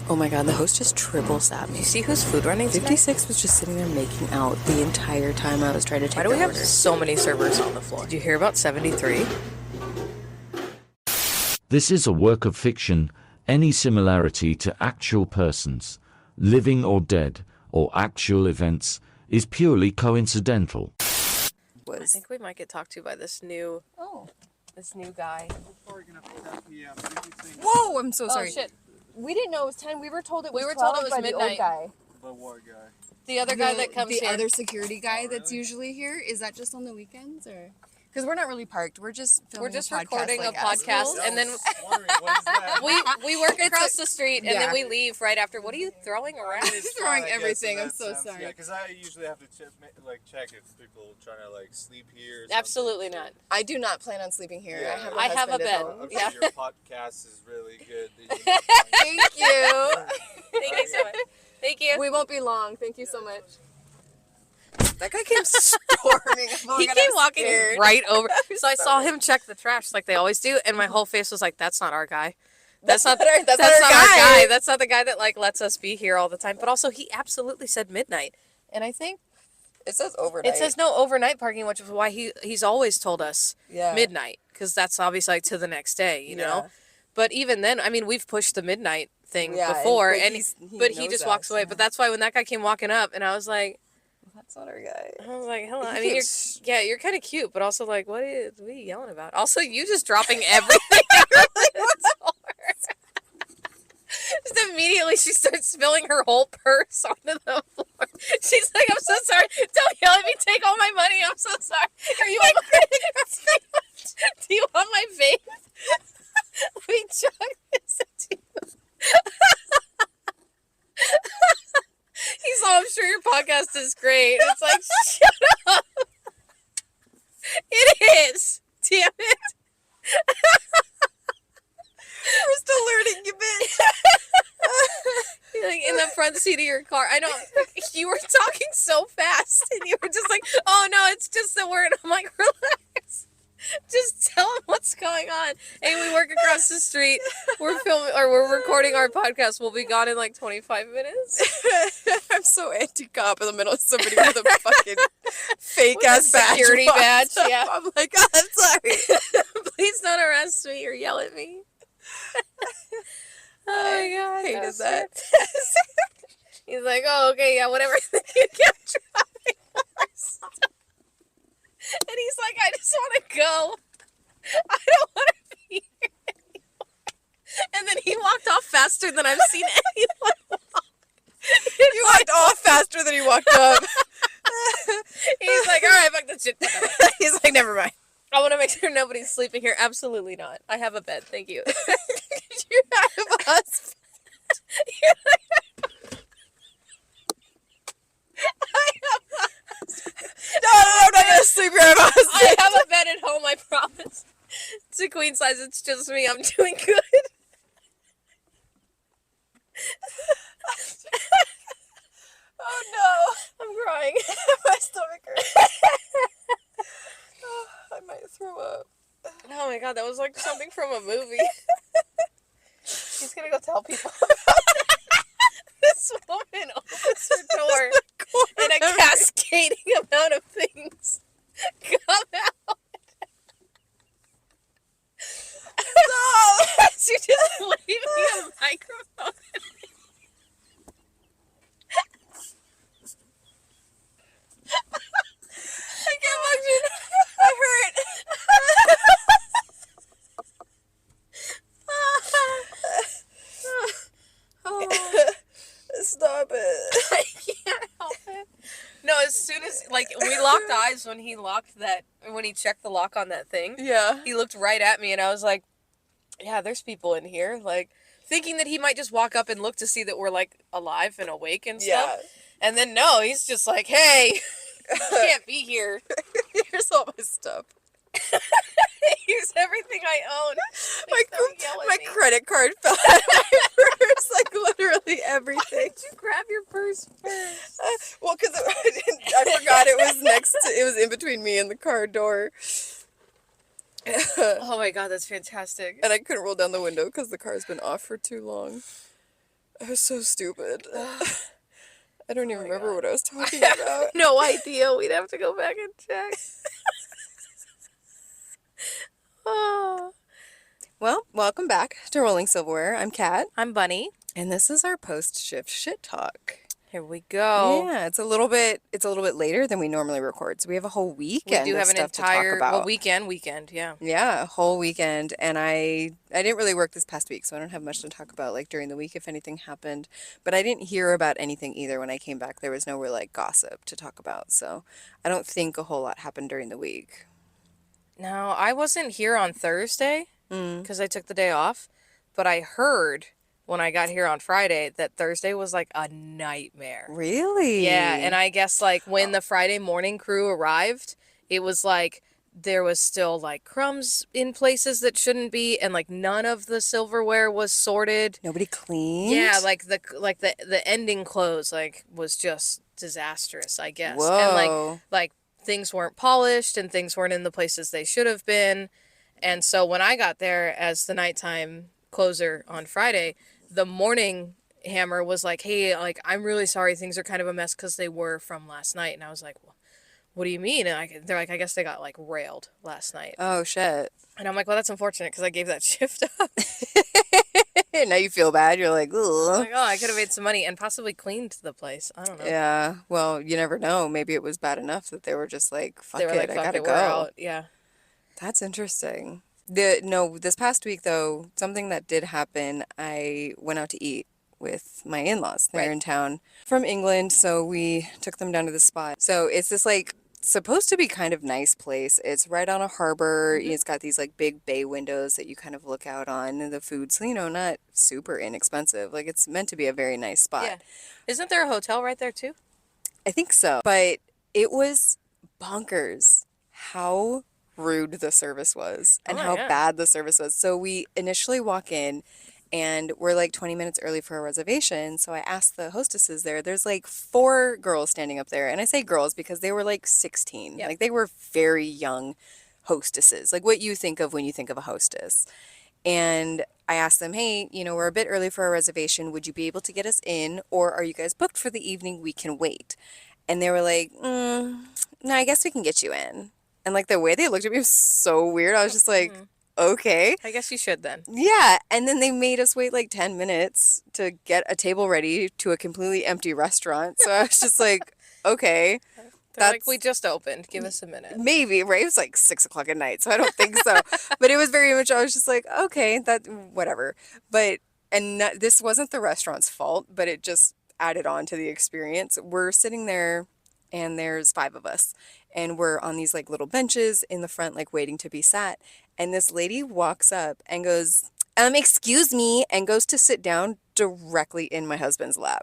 Oh my god, the host just triple sat me. You see who's food running tonight? 56 was just sitting there making out the entire time I was trying to take Why do we have order. so many servers on the floor? Did you hear about 73? This is a work of fiction. Any similarity to actual persons, living or dead, or actual events, is purely coincidental. I think we might get talked to by this new guy. Whoa, I'm so sorry. Oh shit. We didn't know it was 10. We were told it was 12 told it was by midnight. the old guy. The what guy? The other guy that comes the here. other security guy that's usually here. Is that just on the weekends, or because we're not really parked? We're just filming recording a like us. podcast, and then What is that? we work across the street, and yeah. then we leave right after. What are you throwing around? Just throwing everything. I'm so sorry. Yeah, because I usually have to check if people trying to sleep here. Or something. Absolutely not. I do not plan on sleeping here. Yeah. I have a bed. husband I'm Yeah. sure your podcast is really good. Thank you. Thank you so much. Thank you. We won't be long. Thank you so much. That guy came storming. Oh He came walking right over. So I saw him check the trash like they always do, and my whole face was like, "That's not our guy. That's not our guy. That's not the guy that lets us be here all the time." But also, he absolutely said midnight, and I think It says overnight. it says no overnight parking, which is why he's always told us Yeah. midnight, because that's obviously to the next day, you know. Yeah. But even then, I mean, we've pushed the midnight thing Yeah, before, but and he he knows just walks us. away. But that's why when that guy came walking up, and I was like, That's not our guy. hello. I He mean, keeps- you're kind of cute, but also like, what are you yelling about? Also, you just dropping everything on the floor. Just immediately, she starts spilling her whole purse onto the floor. She's like, "I'm so sorry. Don't yell at me. Take all my money. I'm so sorry. Are you my credit card? Do you want my vape? Let me chug this to you." He's all, "I'm sure your podcast is great." It's like, shut up. It is. Damn it. We're still learning, you bitch. You're like in the front seat of your car. I know you were talking so fast, and you were just like, "Oh no, it's just the word." I'm like, "Relax. Just tell him what's going on." Hey, we work across the street. We're we're recording our podcast. We'll be gone in like 25 minutes. I'm so anti-cop in the middle of somebody with a fucking fake-ass badge. Security walks badge, up. yeah. I'm like, oh, I'm sorry. Please don't arrest me or yell at me. Oh my god, hated that's that. fantastic. He's like, "Oh, okay, yeah, whatever." You kept driving more stuff. And he's like, "I just want to go. I don't want to be here anymore." And then he walked off faster than I've seen anyone walk. You walked off faster than you walked up. He's like, "All right, fuck this shit." He's like, never mind. I want to make sure nobody's sleeping here. Absolutely not. I have a bed. Thank you. You have a husband. No, I'm not gonna sleep here. I have a husband. I have a bed at home, I promise. It's a queen size. It's just me. I'm doing good. Oh no, I'm crying. my stomach hurts. Oh, I might throw up. Oh my god, that was like something from a movie. He's gonna go tell people about this woman opens her door and a cascading amount of things come out. No! She just leave me a microphone. I can't function. I hurt. Stop it. I can't help it. No, as soon as we locked eyes when he checked the lock on that thing. Yeah. He looked right at me and I was like, "Yeah, there's people in here." Like thinking that he might just walk up and look to see that we're like alive and awake and stuff. Yeah. And then no, he's just like, "Hey, you can't be here." Here's all my stuff. Here's everything I own. My, Please don't yell at my me. credit card fell out of my purse. Like literally everything. Did you grab your purse first? Well, because I forgot it was it was in between me and the car door. Oh my god, that's fantastic. And I couldn't roll down the window because the car's been off for too long. I was so stupid. I don't even my remember God. what I was talking about. No idea. We'd have to go back and check. Oh. Well, welcome back to Rolling Silverware. I'm Kat, I'm Bunny. and this is our post-shift shit talk. Here we go. Yeah, it's a little bit later than we normally record, so we have a whole We weekend do of have an stuff entire to talk about. weekend, yeah. Yeah, a whole weekend, and I didn't really work this past week, so I don't have much to talk about like during the week if anything happened. But I didn't hear about anything either when I came back. There was no real like gossip to talk about, so I don't think a whole lot happened during the week. No, I wasn't here on Thursday because I took the day off, but I heard when I got here on Friday that Thursday was like a nightmare. Really? Yeah, and I guess like when the Friday morning crew arrived, it was like there was still like crumbs in places that shouldn't be, and like none of the silverware was sorted. Nobody cleaned? Yeah, like the ending close like was just disastrous, I guess. Whoa. And like things weren't polished and things weren't in the places they should have been. And so when I got there as the nighttime closer on Friday, the morning hammer was like, hey, like, I'm really sorry, things are kind of a mess because they were from last night. And I was like, well, what do you mean? And they're like, I guess they got like railed last night. Oh, shit. And I'm like, well, that's unfortunate because I gave that shift up. Now you feel bad. You're like, I'm ugh. like, oh, I could have made some money and possibly cleaned the place. I don't know. Yeah. Well, you never know. Maybe it was bad enough that they were just like, fuck They were it, like, I fuck gotta it, go. we're out. Yeah. That's interesting. No, this past week though, something that did happen, I went out to eat with my in-laws. They're Right. in town from England, so we took them down to the spot. So it's this like supposed to be kind of nice place. It's right on a harbor. It's got these like big bay windows that you kind of look out on, and the food's, not super inexpensive. Like it's meant to be a very nice spot. Yeah. Isn't there a hotel right there too? I think so. But it was bonkers how rude the service was and Oh my how God. bad the service was. So we initially walk in and we're like 20 minutes early for a reservation. So I asked the hostesses there's like 4 girls standing up there. And I say girls because they were like 16. Yep. Like they were very young hostesses, like what you think of when you think of a hostess. And I asked them, hey, we're a bit early for our reservation. Would you be able to get us in? Or are you guys booked for the evening? We can wait. And they were like, no, I guess we can get you in. And like the way they looked at me was so weird. I was just like, okay. I guess you should then. Yeah. And then they made us wait like 10 minutes to get a table ready to a completely empty restaurant. So I was just like, okay. They're like, we just opened. Give us a minute. Maybe, right? It was like 6 o'clock at night, so I don't think so. But it was very much, I was just like, okay, whatever. But, this wasn't the restaurant's fault, but it just added on to the experience. We're sitting there, and there's 5 of us, and we're on these like little benches in the front, like waiting to be sat. And this lady walks up and goes, excuse me, and goes to sit down directly in my husband's lap.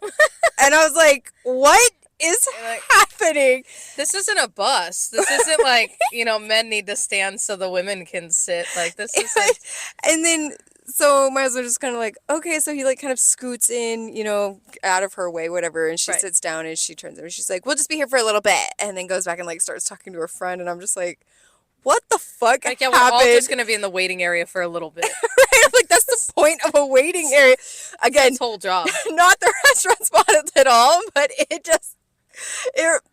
And I was like, what is happening? This isn't a bus. This isn't like, men need to stand so the women can sit. Like, this is like... And then, so my husband just kind of like, okay, so he like kind of scoots in, out of her way, whatever. And she Right. sits down and she turns over and she's like, we'll just be here for a little bit. And then goes back and like starts talking to her friend. And I'm just like, what the fuck Like, yeah, we're happened? all just going to be in the waiting area for a little bit. Right? I'm like, that's the point of a waiting area. Again, This whole job. not the restaurant spot at all, but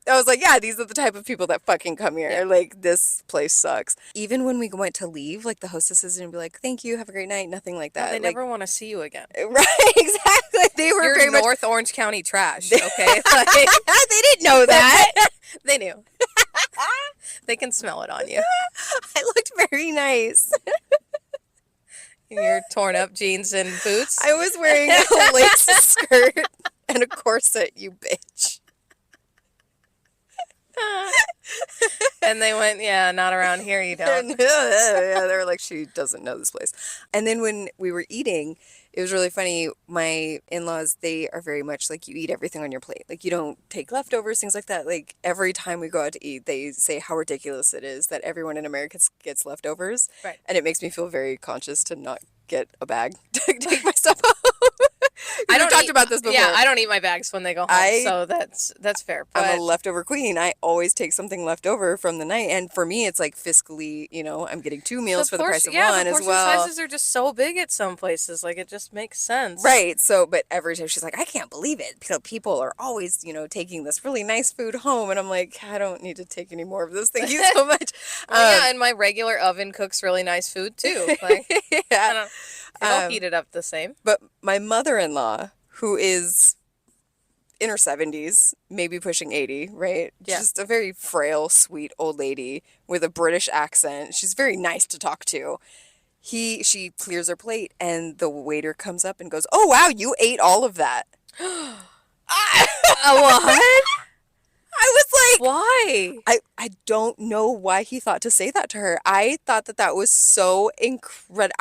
I was like, yeah, these are the type of people that fucking come here. Yeah. Like, this place sucks. Even when we went to leave, like, the hostesses didn't be like, thank you, have a great night, nothing like that. They Like, never want to see you again. right, exactly. They were You're very much... North Orange County trash, okay? Like, They didn't know that. they knew. They can smell it on you. I looked very nice. In your torn up jeans and boots. I was wearing a lace skirt and a corset, you bitch. And they went, yeah, not around here, you don't. Yeah, they were like, she doesn't know this place. And then when we were eating, it was really funny. My in-laws, they are very much like, you eat everything on your plate. Like, you don't take leftovers, things like that. Like, every time we go out to eat, they say how ridiculous it is that everyone in America gets leftovers. Right. And it makes me feel very conscious to not get a bag to take my stuff home. I I don't talked eat- about this before. Yeah, I don't eat my bags when they go home, so that's fair. But I'm a leftover queen. I always take something left over from the night. And for me, it's like fiscally, I'm getting 2 meals for the price of one the as portion well. sizes are just so big at some places. Like, it just makes sense. Right. So, but every time she's like, I can't believe it. People are always, taking this really nice food home. And I'm like, I don't need to take any more of this. Thank you so much. Yeah, and my regular oven cooks really nice food too. Like, yeah. I don't heat it up the same. But my mother-in-law, who is in her 70s, maybe pushing 80, right? Yeah. Just a very frail, sweet old lady with a British accent. She's very nice to talk to. She clears her plate and the waiter comes up and goes, "Oh wow, you ate all of that." What? I was like, Why? I don't know why he thought to say that to her. I thought that was so incredible.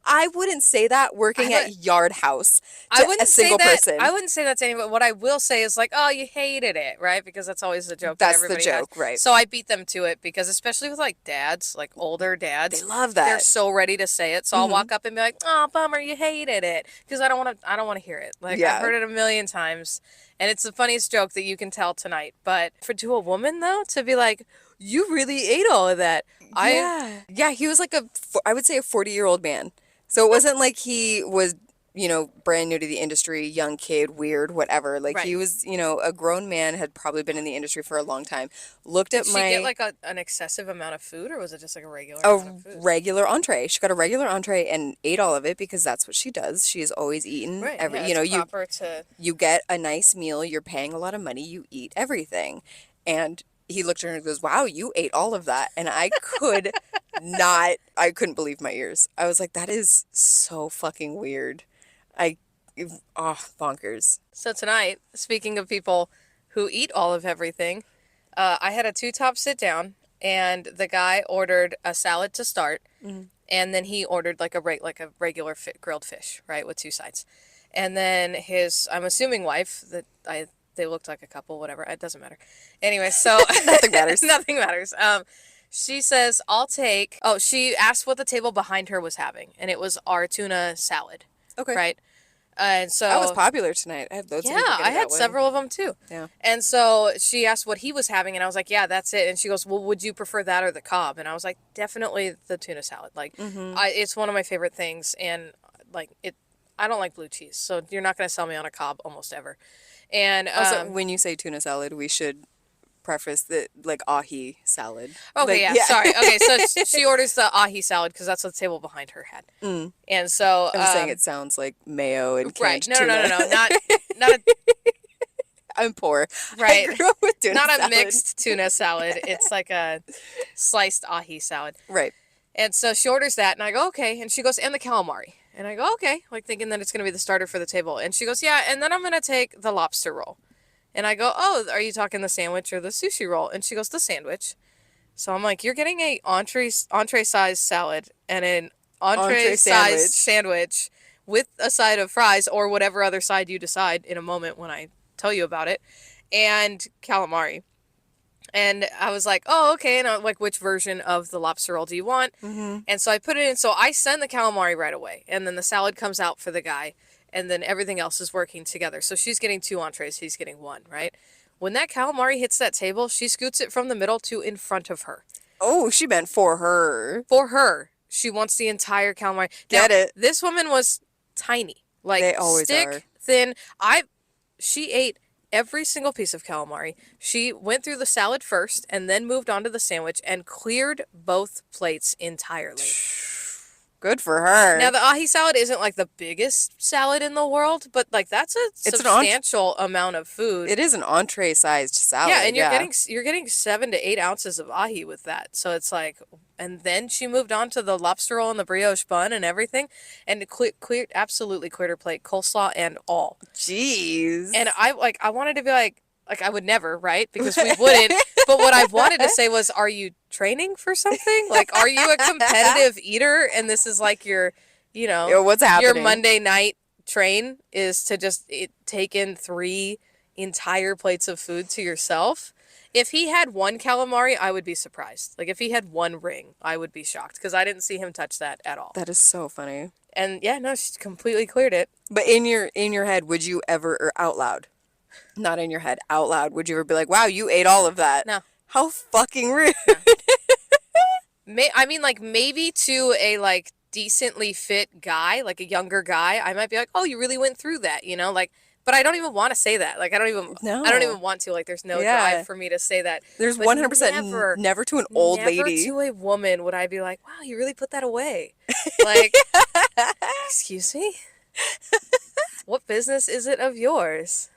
I wouldn't say that working at Yard House to a single person. I wouldn't say that to anybody. What I will say is like, oh, you hated it, right? Because that's always the joke. That's that the everybody joke, has. right? So I beat them to it because especially with like dads, like older dads, They love they're that. so ready to say it. So I'll walk up and be like, oh, bummer, you hated it, because I don't want to hear it. Like, Yeah. I've heard it a million times. And it's the funniest joke that you can tell tonight. But to a woman, though, to be like, you really ate all of that. Yeah, he was like I would say a 40-year-old man. So it wasn't like he was, brand new to the industry, young kid, weird, whatever. Like he Right. was, a grown man, had probably been in the industry for a long time. Looked Did at she my get like an excessive amount of food, or was it just like a regular a amount of food? regular entree. She got a regular entree and ate all of it because that's what she does. She has always eaten Right. every, yeah, it's you proper to. you get a nice meal, you're paying a lot of money, you eat everything. And he looked at her and goes, "Wow, you ate all of that." And I couldn't believe my ears. I was like, that is so fucking weird. Bonkers. So tonight, speaking of people who eat all of everything, I had a two-top sit-down, and the guy ordered a salad to start, and then he ordered like a regular grilled fish, right, with 2 sides. And then his, I'm assuming wife, they looked like a couple, whatever, it doesn't matter. Anyway, so Nothing matters. nothing matters. She says, she asked what the table behind her was having, and it was our tuna salad, Okay. right? And so That was popular tonight. I had loads of people yeah, get it I that had way. several of them too. Yeah. And so she asked what he was having, and I was like, yeah, that's it. And she goes, well, would you prefer that or the Cobb? And I was like, definitely the tuna salad. Like, it's one of my favorite things, and like I don't like blue cheese, so you're not going to sell me on a Cobb almost ever. And Also, when you say tuna salad, we should preface that like ahi salad. okay, Like, yeah, sorry. Okay, so she orders the ahi salad because that's what the table behind her had. And so I'm saying it sounds like mayo and right. canned No, tuna. no, not a I'm poor. Right. I grew up with tuna not salad. a mixed tuna salad. It's like a sliced ahi salad. Right. And so she orders that, and I go, okay. And she goes, and the calamari. And I go, okay, like thinking that it's going to be the starter for the table. And she goes, yeah, and then I'm going to take the lobster roll. And I go, oh, are you talking the sandwich or the sushi roll? And she goes, the sandwich. So I'm like, you're getting a entree-sized salad and an entree-sized sandwich with a side of fries or whatever other side you decide in a moment when I tell you about it, and calamari. And I was like, oh, okay. And I'm like, which version of the lobster roll do you want? And so I put it in. So I send the calamari right away. And then the salad comes out for the guy. And then everything else is working together. So she's getting 2 entrees. He's getting 1, right? When that calamari hits that table, she scoots it from the middle to in front of her. Oh, she meant for her. For her. She wants the entire calamari. Get Now, it. This woman was tiny. Like, They always stick, are. thin. She ate every single piece of calamari. She went through the salad first and then moved on to the sandwich and cleared both plates entirely. Good for her. Now, the ahi salad isn't like the biggest salad in the world, but like that's a It's an substantial amount of food. It is an entree-sized salad. Yeah, and you're getting 7 to 8 ounces of ahi with that. So it's like, and then she moved on to the lobster roll and the brioche bun and everything, and it absolutely cleared her plate, coleslaw and all. Jeez. And I wanted to be like I would never, right? Because we wouldn't. But what I wanted to say was, are you training for something? Like, are you a competitive eater? And this is like your, Yo, what's happening? your Monday night train is to just take in 3, entire plates of food to yourself. If he had one calamari, I would be surprised. Like if he had one ring, I would be shocked because I didn't see him touch that at all. That is so funny. And yeah, no, she completely cleared it. But in your head, would you ever, or out loud, not in your head, out loud, would you ever be like, wow, you ate all of that? No. How fucking rude. I mean, like maybe to a like decently fit guy, like a younger guy, I might be like, oh, you really went through that, you know, like. But I don't even want to say that. Like I don't even want to. Like there's no drive for me to say that. There's But 100% never to an old lady. Never to a woman would I be like, wow, you really put that away. Like, excuse me? What business is it of yours?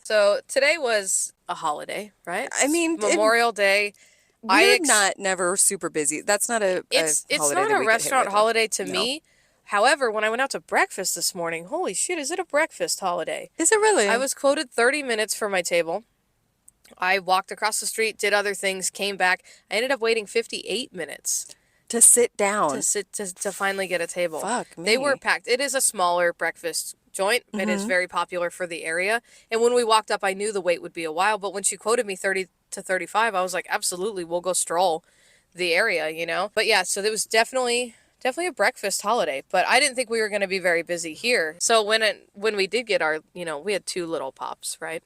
So today was a holiday, right? I mean, Memorial Day. We're not never super busy. That's not a It's holiday not that a we get hit restaurant with. holiday to No. me. However, when I went out to breakfast this morning, holy shit, is it a breakfast holiday? Is it really? I was quoted 30 minutes for my table. I walked across the street, did other things, came back. I ended up waiting 58 minutes to sit down. to finally get a table. Fuck They were me. packed. It is a smaller breakfast joint. It is very popular for the area. And when we walked up, I knew the wait would be a while. But when she quoted me 30 to 35, I was like, absolutely, we'll go stroll the area, you know? But yeah, so it was definitely a breakfast holiday, but I didn't think we were going to be very busy here. So when we did get our, you know, we had 2 little pops, right?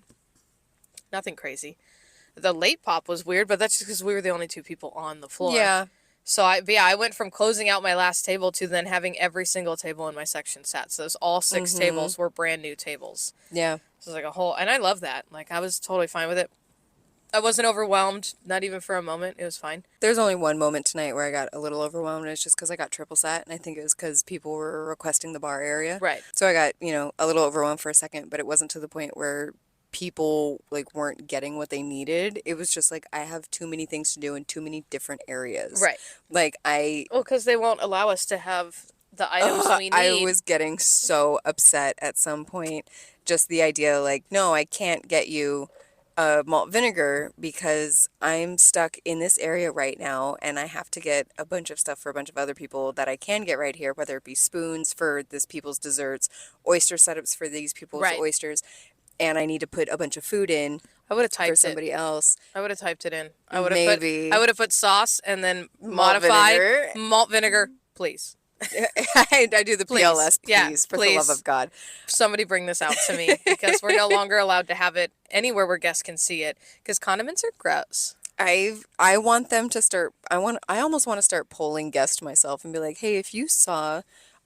Nothing crazy. The late pop was weird, but that's just because we were the only 2 people on the floor. Yeah. So I went from closing out my last table to then having every single table in my section sat. So those all 6 tables were brand new tables. Yeah. So it was like a whole, and I love that. Like I was totally fine with it. I wasn't overwhelmed, not even for a moment. It was fine. There's only one moment tonight where I got a little overwhelmed, and it's just because I got triple sat, and I think it was because people were requesting the bar area. Right. So I got, a little overwhelmed for a second, but it wasn't to the point where people like weren't getting what they needed. It was just like I have too many things to do in too many different areas. Right. Like Well, because they won't allow us to have the items we need. I was getting so upset at some point. Just the idea, like, no, I can't get you malt vinegar because I'm stuck in this area right now and I have to get a bunch of stuff for a bunch of other people that I can get right here, whether it be spoons for this people's desserts, oyster setups for these people's oysters, and I need to put a bunch of food in I would have typed for somebody else. I would have typed it in. Maybe. I would have put sauce and then Malt modify vinegar. malt vinegar, please. I do the Please. PLS, please, Yeah, for the please. love of God. Somebody bring this out to me because we're no longer allowed to have it anywhere where guests can see it because condiments are gross. I want them to start. I almost want to start polling guests myself and be like, hey, if you saw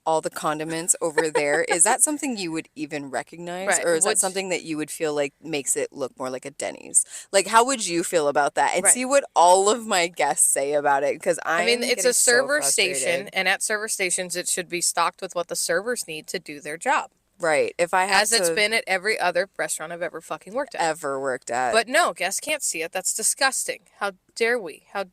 all the condiments over there, is that something you would even recognize, Right. or is that something that you would feel like makes it look more like a Denny's? Like, how would you feel about that? And Right. see what all of my guests say about it, because I mean, it's a so server frustrated. station, and at server stations, it should be stocked with what the servers need to do their job, Right. If I have as it's to been at every other restaurant I've ever fucking worked at. ever worked at, But no, guests can't see it. That's disgusting. How dare we? How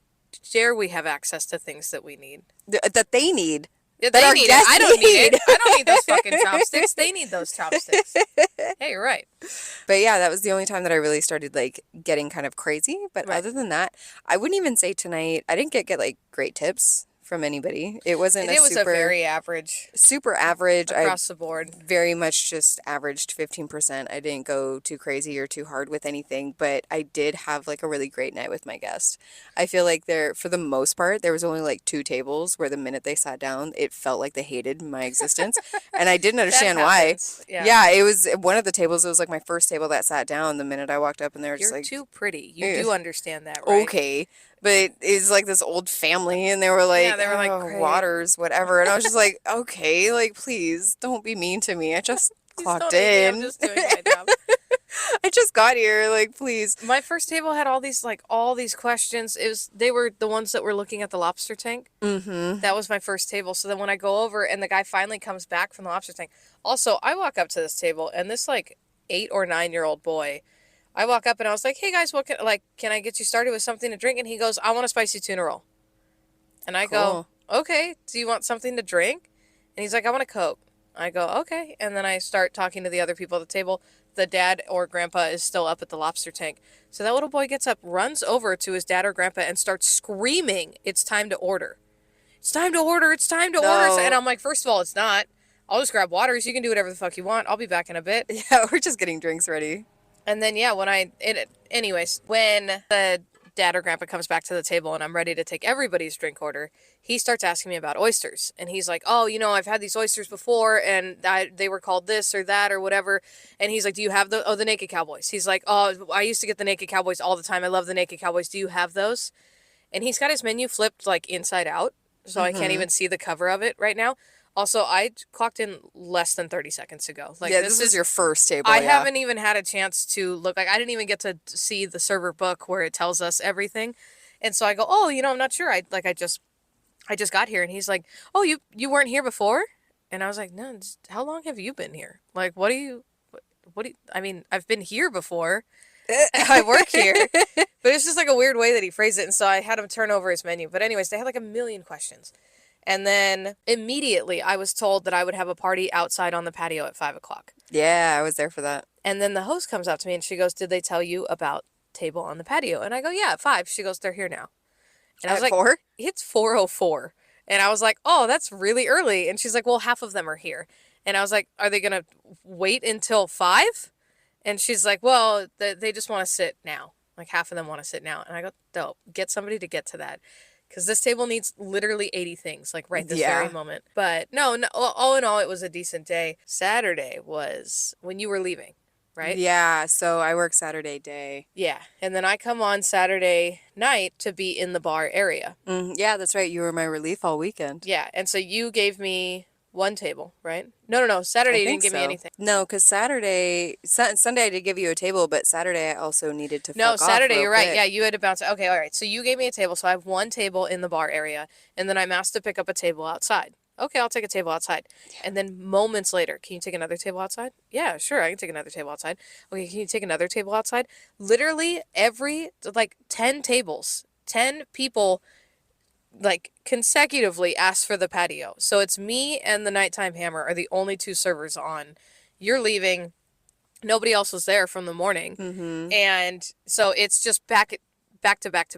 dare we have access to things that we need? that they need. Yeah, That they our need it. guests I don't need it. need. I don't need those fucking chopsticks. They need those chopsticks. Hey, you're right. But yeah, that was the only time that I really started like getting kind of crazy. But Right. other than that, I wouldn't even say tonight. I didn't get like great tips from anybody. It wasn't It was super a very average super average. across the board. Very much just averaged 15%. I didn't go too crazy or too hard with anything, but I did have like a really great night with my guest. I feel like for the most part, there was only like 2 tables where the minute they sat down, it felt like they hated my existence. And I didn't understand why. happens. Yeah. Yeah, it was one of the tables. It was like my first table that sat down the minute I walked up, and they were just You're like, too pretty. You Yeah. do understand that, right? okay. But it's like this old family, and they were like, they were like, "Oh, "Great." waters, whatever." And I was just like, okay, like, please don't be mean to me. I just Please clocked don't hate me. in. I'm just doing my job. I just got here, like, please. My first table had all these questions. They were the ones that were looking at the lobster tank. Mm-hmm. That was my first table. So then when I go over and the guy finally comes back from the lobster tank. Also, I walk up to this table and this like 8 or 9-year-old boy, I walk up and I was like, "Hey guys, can I get you started with something to drink?" And he goes, "I want a spicy tuna roll." And I go, "Okay, do you want something to drink?" And he's like, "I want a Coke." I go, "Okay." And then I start talking to the other people at the table. The dad or grandpa is still up at the lobster tank. So that little boy gets up, runs over to his dad or grandpa and starts screaming, "It's time to order. It's time to order. It's time to order." No. And I'm like, first of all, it's not. I'll just grab waters. You can do whatever the fuck you want. I'll be back in a bit. Yeah, we're just getting drinks ready. And then, yeah, anyways, when the dad or grandpa comes back to the table and I'm ready to take everybody's drink order, he starts asking me about oysters. And he's like, oh, I've had these oysters before and they were called this or that or whatever. And he's like, do you have the Naked Cowboys? He's like, oh, I used to get the Naked Cowboys all the time. I love the Naked Cowboys. Do you have those? And he's got his menu flipped like inside out. So I can't even see the cover of it right now. Also, I clocked in less than 30 seconds ago. Like, Yeah, this is your first table. I yeah. haven't even had a chance to look. Like, I didn't even get to see the server book where it tells us everything. And so I go, oh, I'm not sure. I just got here. And he's like, oh, you weren't here before? And I was like, no, how long have you been here? Like, I mean, I've been here before. I work here. But it's just like a weird way that he phrased it. And so I had him turn over his menu. But anyways, they had like a million questions. And then immediately I was told that I would have a party outside on the patio at 5 o'clock. Yeah, I was there for that. And then the host comes up to me and she goes, did they tell you about table on the patio? And I go, yeah, at 5. She goes, they're here now. And I was At like, 4? It's 4:04. And I was like, oh, that's really early. And she's like, well, half of them are here. And I was like, are they going to wait until 5? And she's like, well, they just want to sit now. Like half of them want to sit now. And I go, dope, get somebody to get to that. Because this table needs literally 80 things, like right this very moment. But no, all in all, it was a decent day. Saturday was when you were leaving, right? Yeah, so I work Saturday day. Yeah. And then I come on Saturday night to be in the bar area. Yeah, that's right. You were my relief all weekend. Yeah. And so you gave me one table, right? No. Saturday you didn't give me anything. No, because Sunday I did give you a table, but Saturday I also needed to No, fuck off Saturday, real you're right. quick. Yeah, you had to bounce. Okay, all right. So you gave me a table. So I have one table in the bar area. And then I'm asked to pick up a table outside. Okay, I'll take a table outside. And then moments later, can you take another table outside? Yeah, sure, I can take another table outside. Okay, can you take another table outside? Literally 10 tables, 10 people, like, consecutively asked for the patio. So it's me and the Nighttime Hammer are the only two servers on. You're leaving. Nobody else was there from the morning. And so it's just back to back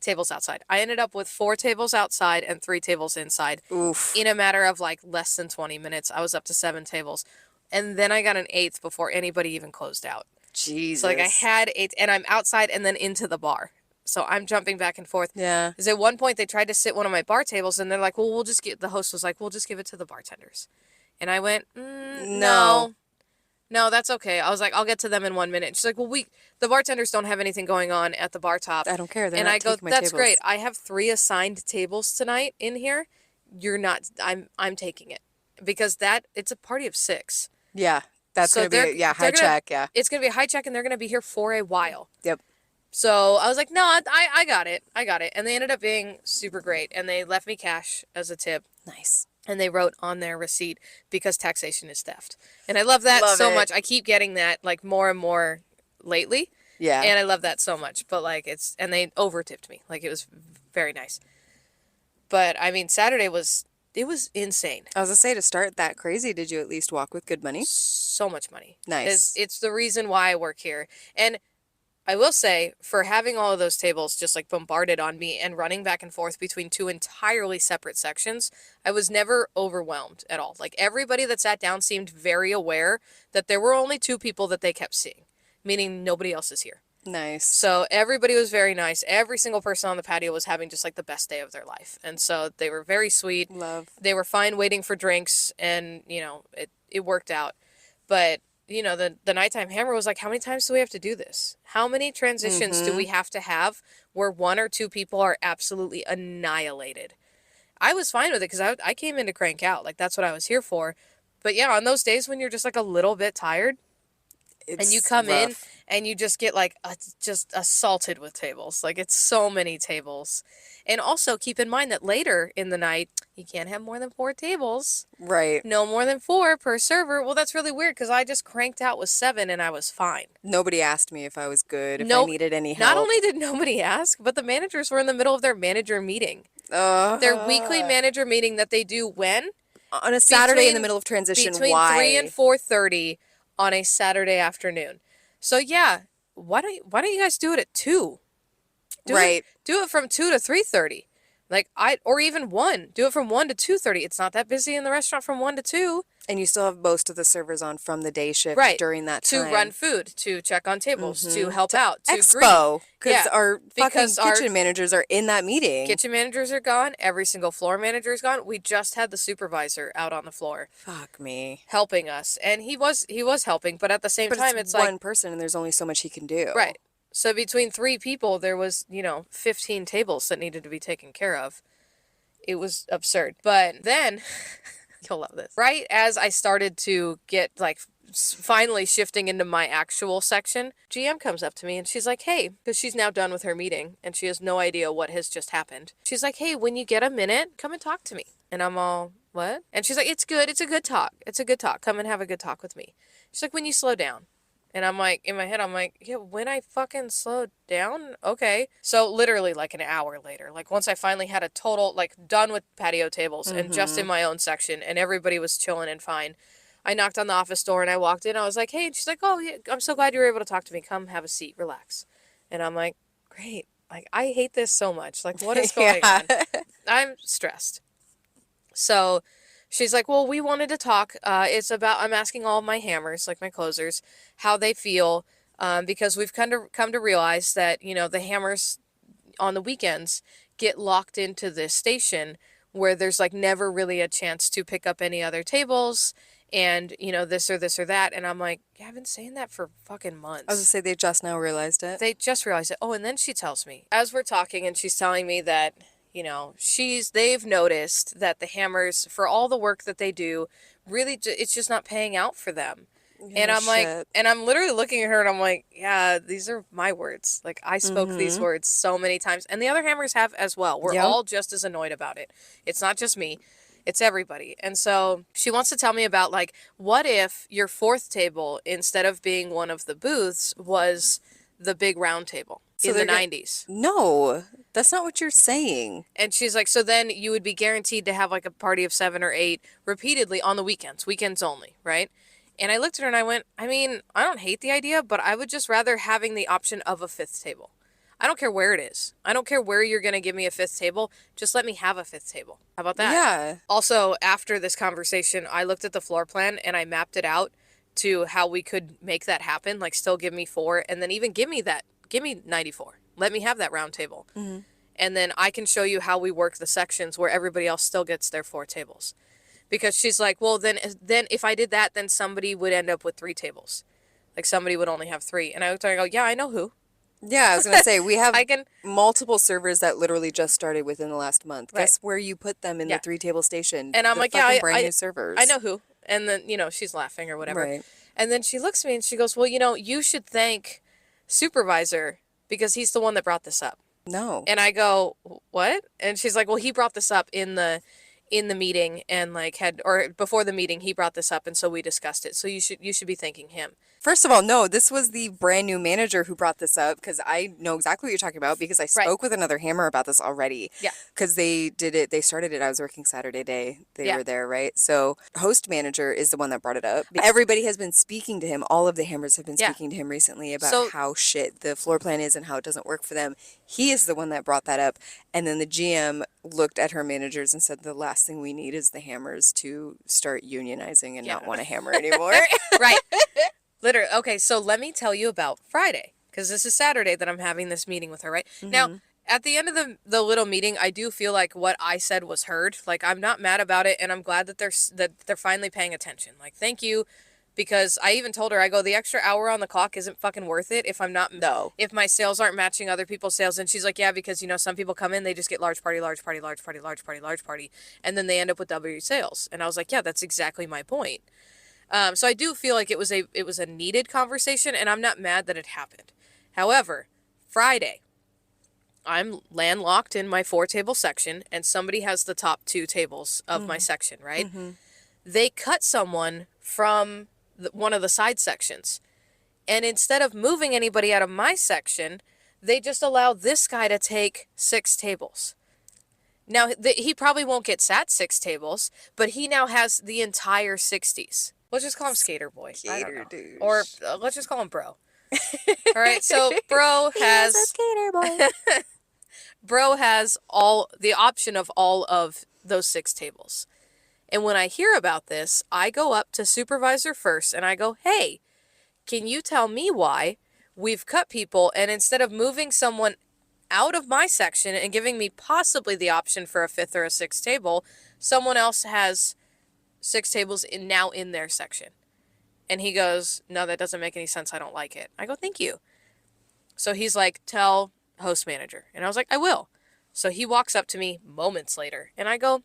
tables outside. I ended up with 4 tables outside and 3 tables inside. Oof. In a matter of like less than 20 minutes. I was up to 7 tables. And then I got an 8th before anybody even closed out. Jesus. So like I had 8 and I'm outside and then into the bar. So I'm jumping back and forth. Yeah. Because at one point they tried to sit one of my bar tables and they're like, well, the host was like, we'll just give it to the bartenders. And I went, no, that's okay. I was like, I'll get to them in 1 minute. She's like, well, the bartenders don't have anything going on at the bar top. I don't care. They're and not I go, taking my that's tables. great. I have 3 assigned tables tonight in here. You're not, I'm taking it. Because it's a party of 6. Yeah. That's So going to be, high check, yeah. It's going to be a high check and they're going to be here for a while. Yep. So I was like, no, I got it. And they ended up being super great. And they left me cash as a tip. Nice. And they wrote on their receipt, because taxation is theft. And I love that so much. I keep getting that like more and more lately. Yeah. And I love that so much. But like and they over tipped me. Like it was very nice. But I mean, Saturday it was insane. I was going to say, to start that crazy, did you at least walk with good money? So much money. Nice. It's the reason why I work here. And I will say, for having all of those tables just like bombarded on me and running back and forth between 2 entirely separate sections, I was never overwhelmed at all. Like everybody that sat down seemed very aware that there were only 2 people that they kept seeing, meaning nobody else is here. Nice. So everybody was very nice. Every single person on the patio was having just like the best day of their life. And so they were very sweet. Love. They were fine waiting for drinks and, it worked out. But the Nighttime Hammer was like, how many times do we have to do this? How many transitions do we have to have where 1 or 2 people are absolutely annihilated? I was fine with it because I came in to crank out. Like, that's what I was here for. But yeah, on those days when you're just like a little bit tired and you come in and you just get like just assaulted with tables. Like, it's so many tables. And also keep in mind that later in the night, you can't have more than 4 tables. Right. No more than 4 per server. Well, that's really weird because I just cranked out with 7 and I was fine. Nobody asked me if I was good, if I needed any help. Not only did nobody ask, but the managers were in the middle of their manager meeting. Their weekly manager meeting that they do when? On a Saturday in the middle of transition. Between Why? 3 and 4:30 on a Saturday afternoon. So yeah, why don't you guys do it at 2? Do it from 2 to 3:30. Like, or even 1. Do it from 1 to 2:30. It's not that busy in the restaurant from 1 to 2. And you still have most of the servers on from the day shift Right. during that To time. run food, to check on tables, to help To out, to Expo. greet. Yeah, Our because fucking kitchen managers are in that meeting. kitchen managers are gone. Every single floor manager is gone. We just had the supervisor out on the floor Fuck me. helping us. And he was helping, but at the same But time, it's it's like, one person and there's only so much he can do. right. So between 3 people, there was, 15 tables that needed to be taken care of. It was absurd. But then, you'll love this. Right as I started to get, like, finally shifting into my actual section, GM comes up to me and she's like, hey, because she's now done with her meeting and she has no idea what has just happened. She's like, hey, when you get a minute, come and talk to me. And I'm all, what? And she's like, it's good. It's a good talk. It's a good talk. Come and have a good talk with me. She's like, when you slow down. And I'm like, in my head, I'm like, yeah, when I fucking slow down? Okay. So literally like an hour later, like once I finally had a total, like done with patio tables and just in my own section and everybody was chilling and fine, I knocked on the office door and I walked in. I was like, hey, and she's like, oh, yeah, I'm so glad you were able to talk to me. Come have a seat, relax. And I'm like, great. Like, I hate this so much. Like, what is going on? I'm stressed. So she's like, well, we wanted to talk. It's about, I'm asking all of my hammers, like my closers, how they feel, because we've come to realize that, the hammers on the weekends get locked into this station where there's like never really a chance to pick up any other tables and, this or this or that. And I'm like, yeah, I've been saying that for fucking months. I was gonna say they just now realized it. They just realized it. Oh, and then she tells me, as we're talking and she's telling me that, they've noticed that the hammers, for all the work that they do, really, it's just not paying out for them. And I'm like, and I'm literally looking at her and I'm like, yeah, these are my words. Like, I spoke these words so many times. And the other hammers have as well. We're all just as annoyed about it. It's not just me. It's everybody. And so she wants to tell me about, like, what if your 4th table, instead of being one of the booths, was the big round table in the 90s? No, that's not what you're saying. And she's like, so then you would be guaranteed to have like a party of 7 or 8 repeatedly on the weekends only, right? And I looked at her and I went, I mean, I don't hate the idea, but I would just rather having the option of a 5th table. I don't care where it is. I don't care where you're going to give me a 5th table. Just let me have a 5th table. How about that? Yeah. Also, after this conversation, I looked at the floor plan and I mapped it out to how we could make that happen. Like, still give me 4 and then even give me 94. Let me have that round table. And then I can show you how we work the sections where everybody else still gets their 4 tables. Because she's like, well, then if I did that, then somebody would end up with 3 tables. Like, somebody would only have 3. And I looked at her and I go, yeah, I know who. Yeah, I was gonna say we have multiple servers that literally just started within the last month. Right. Guess where you put them in the 3-table station? And I'm the like, fucking yeah, brand new servers. I know who. And then, she's laughing or whatever. Right. And then she looks at me and she goes, well, you should thank supervisor because he's the one that brought this up. No. And I go, what? And she's like, well, he brought this up in the meeting and before the meeting, he brought this up. And so we discussed it. So you should be thanking him. First of all, no, this was the brand new manager who brought this up because I know exactly what you're talking about because I spoke with another hammer about this already. Yeah. Because they started it. I was working Saturday day. They were there, right? So host manager is the one that brought it up. Everybody has been speaking to him. All of the hammers have been speaking to him recently about how shit the floor plan is and how it doesn't work for them. He is the one that brought that up. And then the GM looked at her managers and said, the last thing we need is the hammers to start unionizing and not want to hammer anymore. Right. Literally. Okay, so let me tell you about Friday, because this is Saturday that I'm having this meeting with her, right? Now, at the end of the little meeting, I do feel like what I said was heard. Like, I'm not mad about it, and I'm glad that they're finally paying attention. Like, thank you, because I even told her, I go, the extra hour on the clock isn't fucking worth it if I'm not, if my sales aren't matching other people's sales. And she's like, yeah, because, some people come in, they just get large party, and then they end up with W sales. And I was like, yeah, that's exactly my point. So I do feel like it was a needed conversation, and I'm not mad that it happened. However, Friday, I'm landlocked in my 4-table section, and somebody has the top 2 tables of my section, right? They cut someone from one of the side sections, and instead of moving anybody out of my section, they just allow this guy to take 6 tables. Now, he probably won't get sat 6 tables, but he now has the entire 60s. Let's just call him Skater Boy. Skater dude. Or let's just call him Bro. All right, so Bro has... He's a skater boy. Bro has the option of all of those 6 tables. And when I hear about this, I go up to supervisor first and I go, hey, can you tell me why we've cut people, and instead of moving someone out of my section and giving me possibly the option for a 5th or a 6th table, someone else has 6 tables now in their section? And he goes, no, that doesn't make any sense. I don't like it. I go, thank you. So he's like, tell host manager. And I was like, I will. So he walks up to me moments later and I go,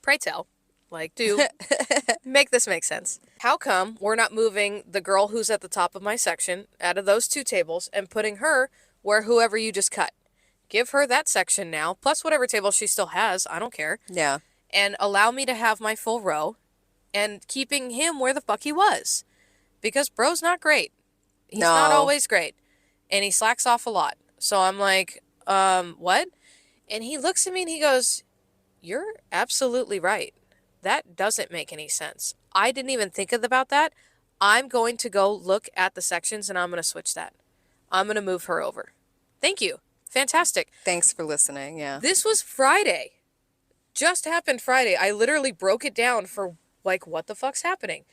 pray tell, like, make this make sense. How come we're not moving the girl who's at the top of my section out of those 2 tables and putting her where whoever you just cut? Give her that section now, plus whatever table she still has. I don't care. Yeah. And allow me to have my full row, and keeping him where the fuck he was. Because bro's not great. He's not always great. And he slacks off a lot. So I'm like, what? And he looks at me and he goes, you're absolutely right. That doesn't make any sense. I didn't even think about that. I'm going to go look at the sections and I'm going to switch that. I'm going to move her over. Thank you. Fantastic. Thanks for listening. Yeah. This was Friday. Just happened Friday. I literally broke it down for like, what the fuck's happening?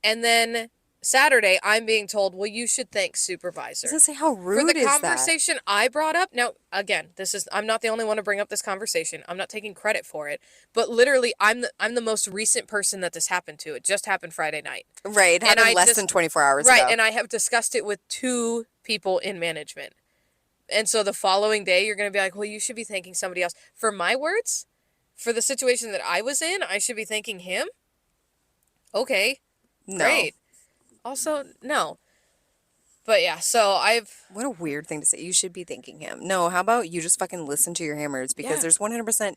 And then Saturday, I'm being told, well, you should thank supervisor. I was gonna say, how rude for the is that? conversation I brought up. Now, again, I'm not the only one to bring up this conversation. I'm not taking credit for it. But literally, I'm the most recent person that this happened to. It just happened Friday night. Right. It happened less than 24 hours right, ago. and I have discussed it with 2 people in management. And so the following day, you're going to be like, well, you should be thanking somebody else. For my words, for the situation that I was in, I should be thanking him? Okay, No. great. Also, no. But yeah, so What a weird thing to say. You should be thanking him. No, how about you just fucking listen to your hammers, because there's 100%,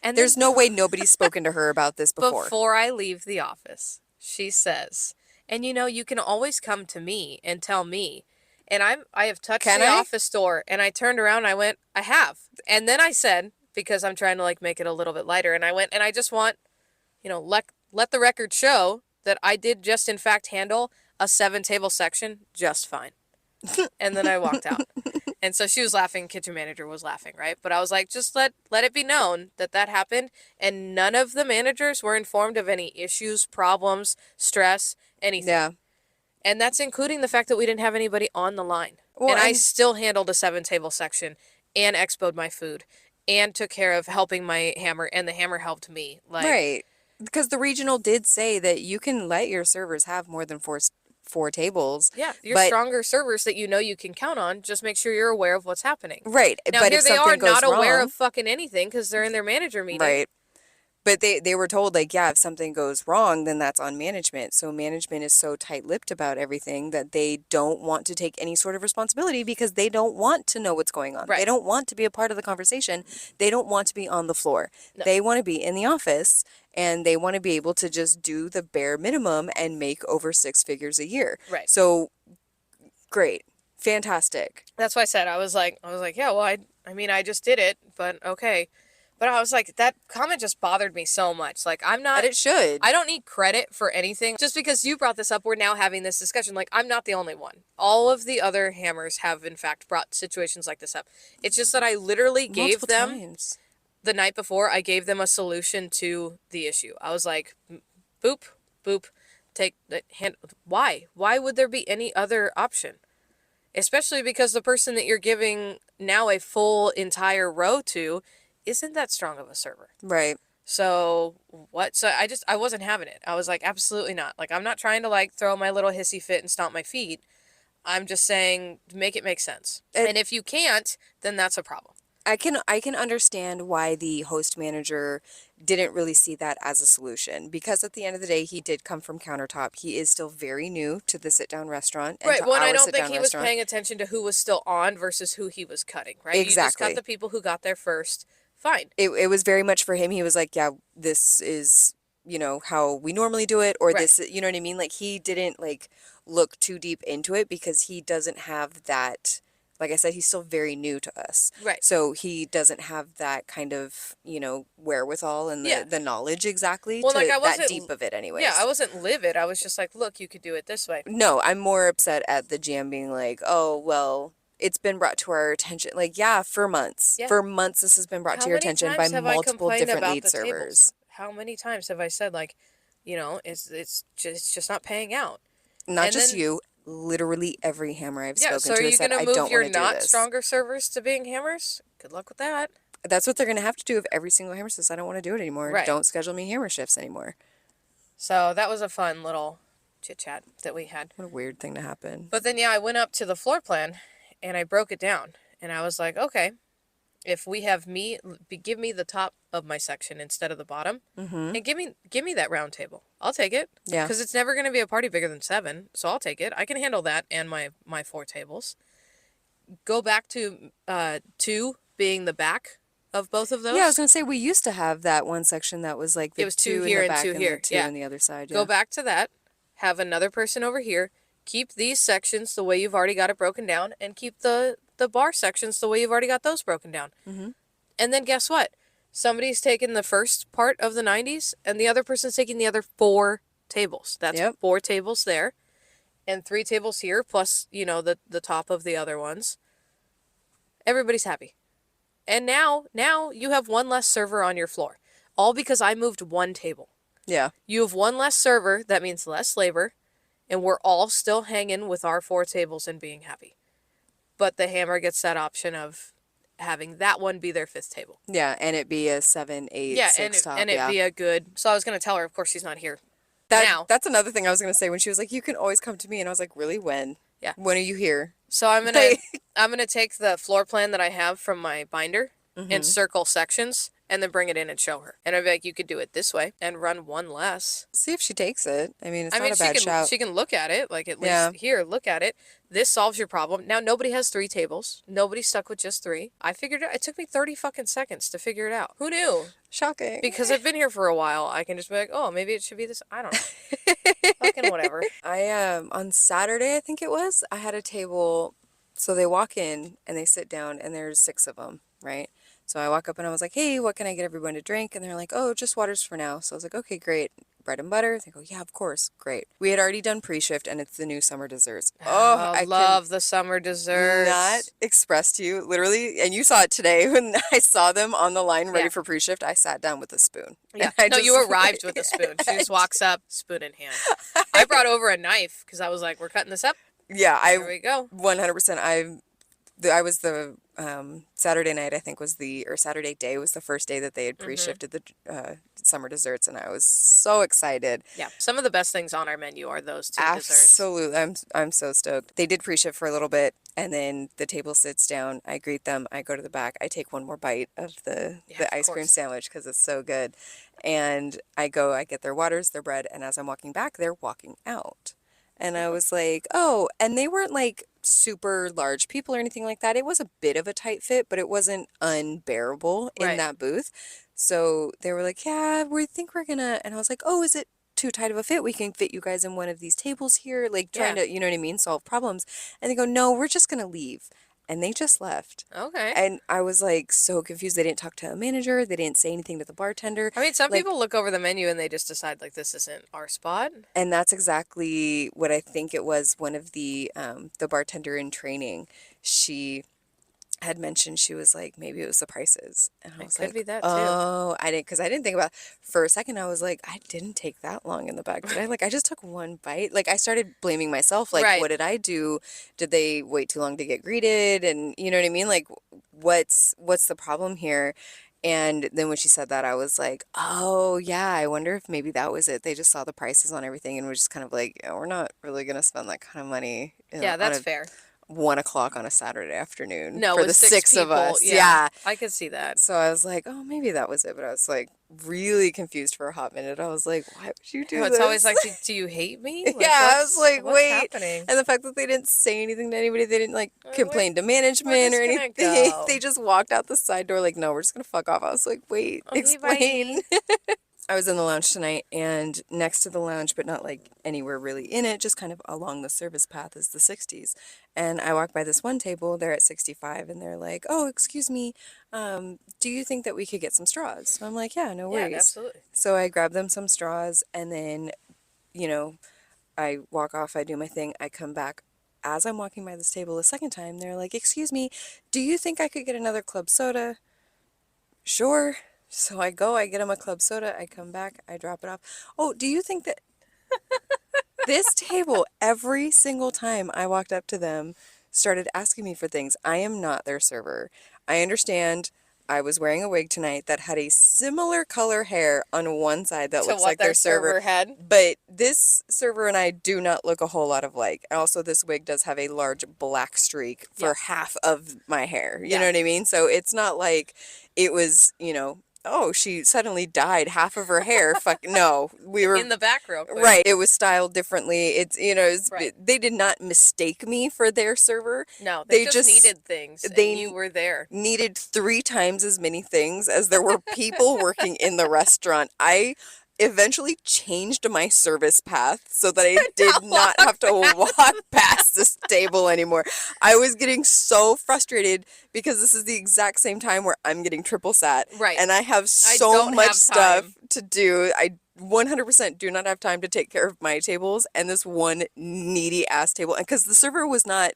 and there's no way nobody's spoken to her about this before. Before I leave the office, she says, and you can always come to me and tell me. And I have touched the office door, and I turned around and I went, I have. And then I said, because I'm trying to like make it a little bit lighter, and I went, and I just want, let the record show that I did just in fact handle a 7-table section just fine. And then I walked out. And so she was laughing, kitchen manager was laughing, right? But I was like, just let it be known that happened, and none of the managers were informed of any issues, problems, stress, anything. Yeah. And that's including the fact that we didn't have anybody on the line. Well, and I still handled a 7-table section and expoed my food and took care of helping my hammer, and the hammer helped me. Right. Because the regional did say that you can let your servers have more than four tables. Yeah, your stronger servers that you can count on. Just make sure you're aware of what's happening. Right. Now, but here if they something are goes not aware wrong, of fucking anything because they're in their manager meeting. Right. But they were told, like, yeah, if something goes wrong, then that's on management. So management is so tight-lipped about everything that they don't want to take any sort of responsibility because they don't want to know what's going on. Right. They don't want to be a part of the conversation. They don't want to be on the floor. No. They want to be in the office, and they want to be able to just do the bare minimum and make over 6 figures a year. Right. So, great. Fantastic. That's why I said, I was like, yeah, well, I mean, I just did it, but okay. But I was like, that comment just bothered me so much. Like, I'm not... But it should. I don't need credit for anything. Just because you brought this up, we're now having this discussion. Like, I'm not the only one. All of the other hammers have, in fact, brought situations like this up. It's just that I literally gave them... times. The night before, I gave them a solution to the issue. I was like, boop, boop, take the hand... Why? Why would there be any other option? Especially because the person that you're giving now a full entire row to isn't that strong of a server. Right. So what? So I wasn't having it. I was like, absolutely not. Like, I'm not trying to like throw my little hissy fit and stomp my feet. I'm just saying, make it make sense. And if you can't, then that's a problem. I can understand why the host manager didn't really see that as a solution, because at the end of the day, he did come from countertop. He is still very new to the sit-down restaurant. And right. to Well, our I don't think sit-down he was restaurant. paying attention to who was still on versus who he was cutting, right? You just Exactly. cut the people who got there first. Fine. It was very much for him. He was like, yeah, this is, how we normally do it, or Right. this, you know what I mean? Like, he didn't like look too deep into it because he doesn't have that, like I said, he's still very new to us. Right. So he doesn't have that kind of, wherewithal and the knowledge exactly Well, to like, I that wasn't- deep of it anyways. Yeah, I wasn't livid. I was just like, look, you could do it this way. No, I'm more upset at the GM being like, oh, well, it's been brought to our attention. Like, yeah, for months. Yeah. For months, this has been brought How to your many attention by times have I multiple complained different about lead the tables? servers. How many times have I said, like, it's just not paying out? Not And just then- you, literally every hammer I've Yeah, spoken so to are has you said, going I to move don't your want to do not this. stronger servers to being hammers? Good luck with that. That's what they're going to have to do if every single hammer says, I don't want to do it anymore. Right. Don't schedule me hammer shifts anymore. So that was a fun little chit-chat that we had. What a weird thing to happen. But then, yeah, I went up to the floor plan, and I broke it down. And I was like, okay, if we have give me the top of my section instead of the bottom, and give me that round table. I'll take it. Yeah. Because it's never going to be a party bigger than 7, so I'll take it. I can handle that and my 4 tables. Go back to 2 being the back of both of those. Yeah, I was going to say, we used to have that one section that was like the It was 2 two here in the and back 2 and here. the 2 Yeah. on the other side. Go Yeah. back to that. Have another person over here. Keep these sections the way you've already got it broken down, and keep the bar sections the way you've already got those broken down. Mhm. And then guess what? Somebody's taking the first part of the 90s, and the other person's taking the other 4 tables. That's Yep. 4 tables there, and 3 tables here, plus, the top of the other ones. Everybody's happy. And now you have one less server on your floor. All because I moved 1 table. Yeah. You have 1 less server, that means less labor, and we're all still hanging with our 4 tables and being happy. But the hammer gets that option of having that one be their 5th table. Yeah, and it be a 7, 8, 6 top. And it Yeah. be a good. So I was going to tell her, of course, she's not here now. That's another thing I was going to say when she was like, you can always come to me. And I was like, really? When? Yeah. When are you here? So I'm gonna take the floor plan that I have from my binder Mm-hmm. and circle sections, and then bring it in and show her. And I'd be like, you could do it this way and run 1 less. See if she takes it. I mean, it's not a she bad can shout. she can look at it, like, at least Yeah. here, look at it. This solves your problem. Now nobody has 3 tables. Nobody's stuck with just 3. I figured it took me 30 fucking seconds to figure it out. Who knew? Shocking. Because I've been here for a while, I can just be like, oh, maybe it should be this. I don't know. Fucking whatever. I on Saturday, I think it was, I had a table. So they walk in and they sit down, and there's 6 of them, right? So I walk up and I was like, hey, what can I get everyone to drink? And they're like, oh, just waters for now. So I was like, okay, great. Bread and butter? They go, yeah, of course. Great. We had already done pre-shift, and it's the new summer desserts. Oh, I love the summer desserts. not express to you, literally, and you saw it today when I saw them on the line ready Yeah. for pre-shift. I sat down with a spoon. Yeah. And I No, just- you arrived with a spoon. She just walks up, spoon in hand. I brought over a knife because I was like, we're cutting this up. Yeah, Here we go. 100%. I was the Saturday night, I think or Saturday day was the first day that they had pre-shifted the summer desserts, and I was so excited. Yeah. Some of the best things on our menu are those 2 desserts. Absolutely. I'm so stoked. They did pre-shift for a little bit, and then the table sits down. I greet them. I go to the back. I take one more bite of the of ice cream course. sandwich because it's so good. And I get their waters, their bread, and as I'm walking back, they're walking out. And I was like, oh, and they weren't like super large people or anything like that. It was a bit of a tight fit, but it wasn't unbearable in Right. that booth. So they were like, yeah, we think we're gonna, and I was like, oh, is it too tight of a fit? We can fit you guys in one of these tables here, like trying Yeah. to, you know what I mean, solve problems. And they go, no, we're just gonna leave. And they just left. Okay. And I was like so confused. They didn't talk to a manager. They didn't say anything to the bartender. I mean, some like- people look over the menu and they just decide, like, this isn't our spot. And that's exactly what I think it was. One of the bartender in training, she had mentioned, she was like, maybe it was the prices. And I It was could like, be that, too. oh, because I didn't think about, for a second, I was like, I didn't take that long in the back. Did I? Like, I just took one bite. Like, I started blaming myself. Like, Right. what did I do? Did they wait too long to get greeted? And you know what I mean? Like, what's the problem here? And then when she said that, I was like, oh, yeah, I wonder if maybe that was it. They just saw the prices on everything and were just kind of like, yeah, we're not really going to spend that kind of money. Yeah, that's on fair. 1 o'clock on a Saturday afternoon No, for with the 6 of people, us. yeah. Yeah. I could see that. So I was like, oh, maybe that was it. But I was like really confused for a hot minute. I was like, why would you do No, this? it's always like, do you hate me? Like, yeah, I was like, what's wait. happening? And the fact that they didn't say anything to anybody, they didn't like We're- complain to we're management or just gonna anything. go. They just walked out the side door like, no, we're just going to fuck off. I was like, wait, Okay, explain. I was in the lounge tonight, and next to the lounge, but not like anywhere really in it, just kind of along the service path is the 60s. And I walked by this one table, they're at 65, and they're like, oh, excuse me, do you think that we could get some straws? So I'm like, yeah, no Yeah, worries. absolutely. So I grabbed them some straws, and then, I walk off, I do my thing, I come back as I'm walking by this table a second time, they're like, "Excuse me, do you think I could get another club soda?" Sure. So I go, I get him a club soda, I come back, I drop it off. Oh, do you think that this table, every single time I walked up to them, started asking me for things? I am not their server. I understand I was wearing a wig tonight that had a similar color hair on one side that To looks what like their their server. server had. But this server and I do not look a whole lot of like. Also, this wig does have a large black streak for Yeah. half of my hair. You Yeah. know what I mean? So it's not like it was, you know, oh, she suddenly dyed half of her hair. Fuck no. We were In the back real quick. right. It was styled differently. It's, you know, Right. they did not mistake me for their server. No, they They just just- needed things. they- And you were there. Needed 3 times as many things as there were people working in the restaurant. I eventually changed my service path so that I did not have to walk past this table anymore. I was getting so frustrated because this is the exact same time where I'm getting triple sat. Right. And I have I so don't much have stuff time. to do. I 100% do not have time to take care of my tables and this one needy ass table. And because the server was not,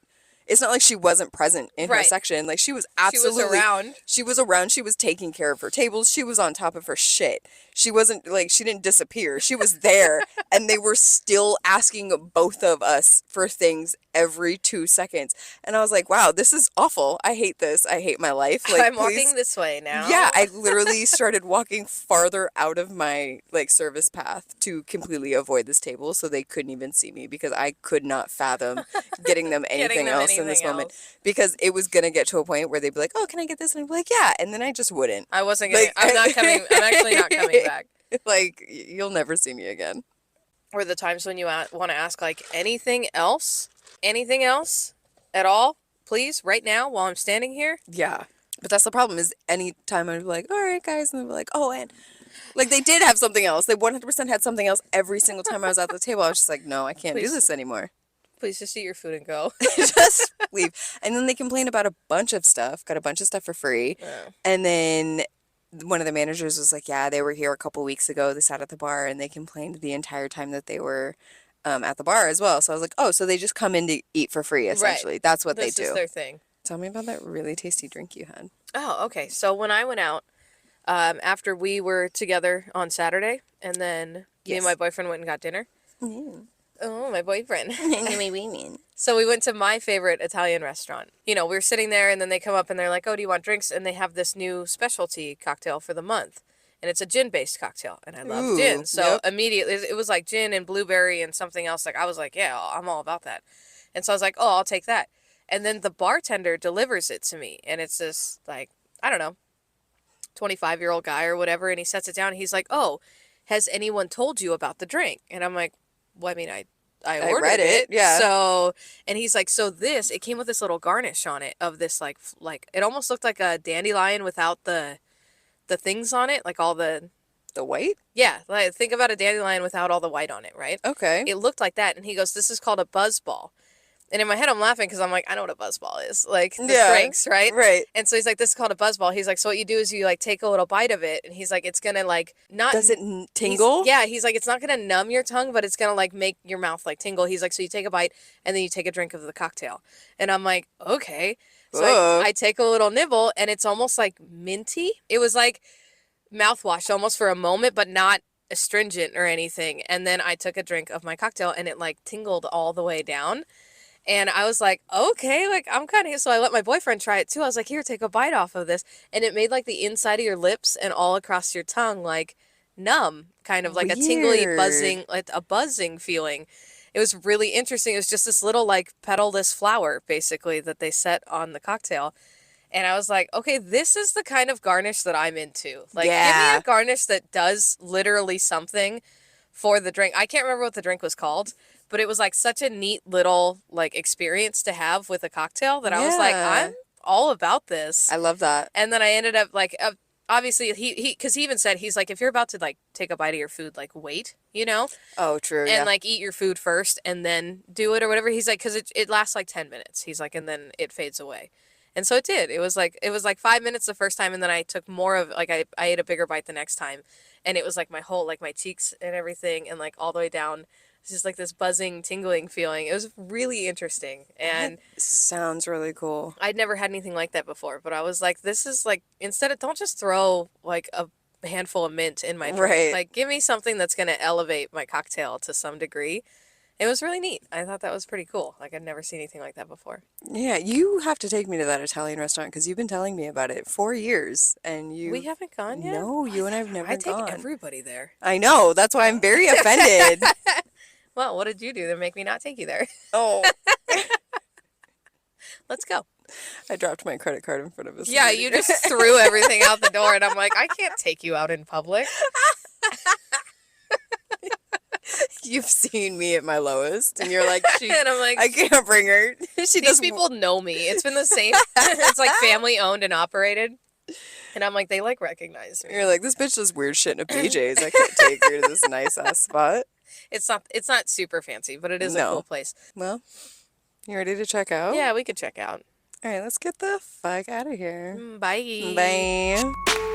it's not like she wasn't present in her Right. section. Like she was She was absolutely around. She was around. She was taking care of her tables. She was on top of her shit. She wasn't like, she didn't disappear. She was there. And they were still asking both of us for things every 2 seconds. And I was like, wow, this is awful. I hate this. I hate my life. Like, I'm please. walking this way now. Yeah, I literally started walking farther out of my like service path to completely avoid this table so they couldn't even see me because I could not fathom getting them anything them else in this anything moment else. because it was gonna get to a point where they'd be like, "Oh, can I get this?" And I'd be like, "Yeah," and then I just wouldn't. I wasn't gonna. Like- I'm not coming. I'm actually not coming back. Like you'll never see me again. Or the times when you want to ask like anything else at all, please, right now while I'm standing here. Yeah, but that's the problem. Is any time I'd be like, "All right, guys," and they'd be like, "Oh," and like they did have something else. They 100% had something else every single time I was at the table. I was just like, "No, I can't do Please. this anymore." Please just eat your food and go. Just leave. And then they complained about a bunch of stuff, got a bunch of stuff for free. Yeah. And then one of the managers was like, yeah, they were here a couple weeks ago. They sat at the bar and they complained the entire time that they were at the bar as well. So I was like, oh, so they just come in to eat for free, essentially. That's what This they is do. their thing. Tell me about that really tasty drink you had. Oh, okay. So when I went out, after we were together on Saturday, and then me Yes. and my boyfriend went and got dinner. Mm. Oh, my boyfriend. Wait. So we went to my favorite Italian restaurant. You know, we were sitting there and then they come up and they're like, oh, do you want drinks? And they have this new specialty cocktail for the month. And it's a gin-based cocktail. And I love Ooh, gin. So yep. immediately, it was like gin and blueberry and something else. Like, I was like, yeah, I'm all about that. And so I was like, oh, I'll take that. And then the bartender delivers it to me. And it's this, like, I don't know, 25-year-old guy or whatever. And he sets it down. And he's like, oh, has anyone told you about the drink? And I'm like, well, I mean, I ordered read it, yeah. So, and he's like, so this, it came with this little garnish on it of this, like, it almost looked like a dandelion without the things on it, like all the, The white? yeah, like, think about a dandelion without all the white on it, right? Okay. It looked like that. And he goes, this is called a buzz ball. And in my head, I'm laughing because I'm like, I know what a buzz ball is. Like, the Yeah. drinks, right? Right. And so he's like, this is called a buzz ball. He's like, so what you do is you, like, take a little bite of it. And he's like, it's going to, like, not... Does it tingle? Yeah, he's like, it's not going to numb your tongue, but it's going to, like, make your mouth, like, tingle. He's like, so you take a bite, and then you take a drink of the cocktail. And I'm like, okay. So Ugh. I take a little nibble, and it's almost, like, minty. It was, like, mouthwash almost for a moment, but not astringent or anything. And then I took a drink of my cocktail, and it, like, tingled all the way down. And I was like, okay, like, I'm kind of... So I let my boyfriend try it, too. I was like, here, take a bite off of this. And it made, like, the inside of your lips and all across your tongue, like, numb. Kind of like a tingly, Weird. buzzing, like, a buzzing feeling. It was really interesting. It was just this little, like, petal-less flower, basically, that they set on the cocktail. And I was like, okay, this is the kind of garnish that I'm into. Like, give me Yeah. a garnish that does literally something for the drink. I can't remember what the drink was called, but it was like such a neat little like experience to have with a cocktail that I was like, Yeah. I'm all about this. I love that. And then I ended up like, obviously because he even said, he's like, if you're about to like take a bite of your food, like wait, you know, Oh, true. and Yeah. like eat your food first and then do it or whatever. He's like, because it lasts like 10 minutes. He's like, and then it fades away. And so it did. It was like 5 minutes the first time, and then I took more of like I ate a bigger bite the next time, and it was like my whole like my cheeks and everything, and like all the way down It's just like this buzzing, tingling feeling. It was really interesting. And Sounds really cool. I'd never had anything like that before, but I was like, this is like, instead of, don't just throw like a handful of mint in my drink. Right. Like, give me something that's going to elevate my cocktail to some degree. It was really neat. I thought that was pretty cool. Like, I'd never seen anything like that before. Yeah, you have to take me to that Italian restaurant because you've been telling me about it for years, and you. We haven't gone yet? No, you and I've never I take gone. everybody there. I know. That's why I'm very offended. Well, what did you do to make me not take you there? Oh, Let's go. I dropped my credit card in front of us. Yeah, you just threw everything out the door, and I'm like, I can't take you out in public. You've seen me at my lowest, and you're like, And I'm like, I can't bring her. She these does. people know me. It's been the same. It's like family owned and operated. And I'm like, they like recognize me. You're like, this bitch does weird shit in a PJs. I can't take her to this nice ass spot. It's not super fancy, but it is a No. cool place. Well, you ready to check out? Yeah, we could check out. All right, let's get the fuck out of here. Bye. Bye.